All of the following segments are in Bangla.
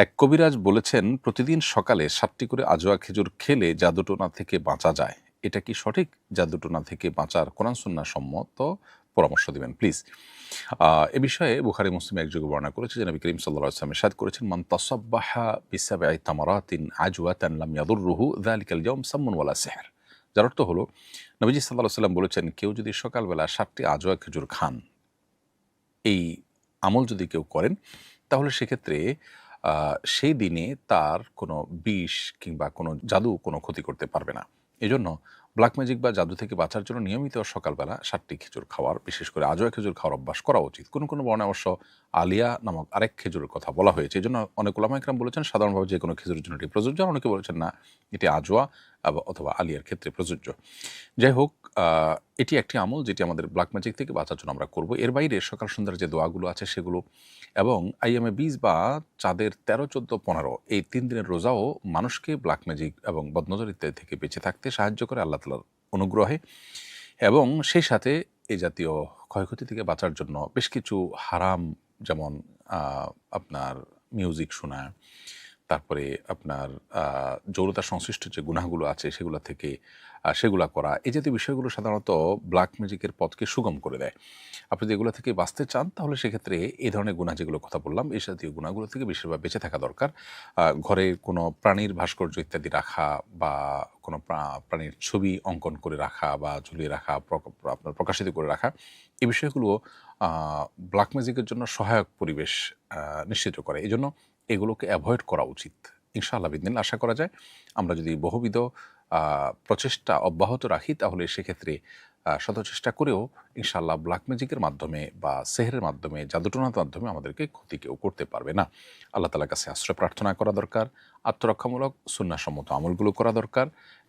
এক কবিরাজ বলেছেন প্রতিদিন সকালে ৭টি করে আজোয়া খেজুর খেলে জাদুটোনা থেকে বাঁচা যায়। এটা কি সঠিক? জাদুটোনা থেকে বাঁচার কোরআন সুন্নাহ সম্মত পরামর্শ দিবেন প্লিজ। এ বিষয়ে বুখারী মুসলিম একযোগে বর্ণনা করেছে যে নবী করিম সাল্লাল্লাহু আলাইহি ওয়াসাল্লাম ইরশাদ করেছেন, মান তাসাব্বাহা বিসাবঈ তামারাতিন আজওয়াতান লাম ইয়াদুররুহু যালিকাল ইয়াওম সামুন ওয়ালা সিহর। যার অর্থ হলো, নবীজি সাল্লাল্লাহু আলাইহি ওয়াসাল্লাম বলেছেন, কেউ যদি সকালবেলা ৭টি আজোয়া খেজুর খান, এই আমল যদি কেউ করেন, তাহলে সেক্ষেত্রে সেই দিনে তার কোনো বিষ কিংবা কোনো জাদু কোনো ক্ষতি করতে পারবে না। এজন্য ব্ল্যাক ম্যাজিক বা জাদু থেকে বাঁচার জন্য নিয়মিত সকালবেলা ৭টি খেজুর খাওয়ার, বিশেষ করে আজোয়া খেজুর খাওয়ার অভ্যাস করা উচিত। কোনো বর্ণায় অবশ্য আলিয়া নামক আরেক খেজুরের কথা বলা হয়েছে। এজন্য অনেক উলামা ইকরাম বলেছেন সাধারণভাবে যেকোনো খেজুরের জন্য এটি প্রযোজ্য, আর অনেকে বলেছেন না, এটি আজোয়া অথবা আলিয়ার ক্ষেত্রে প্রযোজ্য। যাই হোক, এটি একটি আমল যেটি আমাদের ব্ল্যাক ম্যাজিক থেকে বাঁচার জন্য আমরা করব। এর বাইরে সকাল সন্ধ্যার যে দোয়াগুলো আছে সেগুলো, এবং আইয়ামে ২০ বা চাঁদের ১৩, ১৪, ১৫ এই ৩ দিনের রোজাও মানুষকে ব্ল্যাক ম্যাজিক এবং বদনজর ইত্যাদি থেকে বেঁচে থাকতে সাহায্য করে আল্লাহ তাআলার অনুগ্রহে। এবং সেই সাথে এই জাতীয় ক্ষয়ক্ষতি থেকে বাঁচার জন্য বেশ কিছু হারাম, যেমন আপনার মিউজিক শোনা, তারপরে আপনার যৌনতা সংশ্লিষ্ট যে গুনাহগুলো আছে সেগুলো থেকে সেগুলা করা, এই জাতীয় বিষয়গুলো সাধারণত ব্ল্যাক ম্যাজিকের পথকে সুগম করে দেয়। আপনি যদি এগুলো থেকে বাঁচতে চান, তাহলে সেক্ষেত্রে এই ধরনের গুনাহ যেগুলো কথা বললাম, এই জাতীয় গুনাহগুলো থেকে বেশিরভাগ বেঁচে থাকা দরকার। ঘরে কোনো প্রাণীর ভাস্কর্য ইত্যাদি রাখা, বা কোনো প্রাণীর ছবি অঙ্কন করে রাখা বা ঝুলিয়ে রাখা, আপনার প্রকাশিত করে রাখা, এই বিষয়গুলো ব্ল্যাক ম্যাজিকের জন্য সহায়ক পরিবেশ নিশ্চিত করে। এজন্য এগুলোকে অ্যাভয়েড করা উচিত। ইনশাআল্লাহ বিদিনিল্লাহ আশা করা যায় আমরা যদি বহুবিধ প্রচেষ্টা অব্যাহত রাখি, তাহলে সেক্ষেত্রে শত চেষ্টা করেও ইনশাআল্লাহ ব্ল্যাক ম্যাজিকের মাধ্যমে বা সেহরের মাধ্যমে, জাদুটোনার মাধ্যমে আমাদেরকে ক্ষতি কেউ করতে পারবে না। আল্লাহ তাআলার কাছে আশ্রয় প্রার্থনা করা দরকার, আত্মরক্ষামূলক সুন্নাহসম্মত আমলগুলো করা দরকার,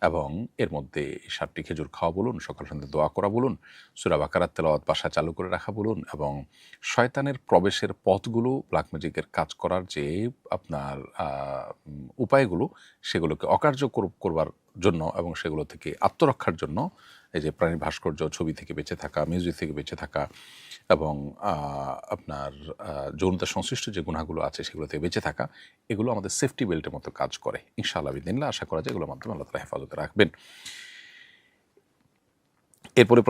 এবং এর মধ্যে ৭টি খেজুর খাওয়া বলুন, সকাল সন্ধ্যা দোয়া করা বলুন, সূরা বাকারার তেলাওয়াত বাসায় চালু করে রাখা বলুন, এবং শয়তানের প্রবেশের পথগুলো, ব্ল্যাক ম্যাজিকের কাজ করার যে আপনার উপায়গুলো, সেগুলোকে অকার্যকর করবার জন্য এবং সেগুলো থেকে আত্মরক্ষার জন্য এই যে প্রাণীর ভাস্কর্য, ছবি থেকে বেঁচে থাকা, মিউজিক থেকে বেঁচে থাকা, এবং আপনার যৌনতা সংশ্লিষ্ট যে গুনাহগুলো আছে সেগুলো থেকে বেঁচে থাকা, এগুলো আমাদের সেফটি বেল্টের মতো কাজ করে। ইনশাআল্লাহ বিদিনিল্লাহ আশা করা যায় এগুলোর মাধ্যমে আল্লাহ তাআলা হেফাজতে রাখবেন। এরপরে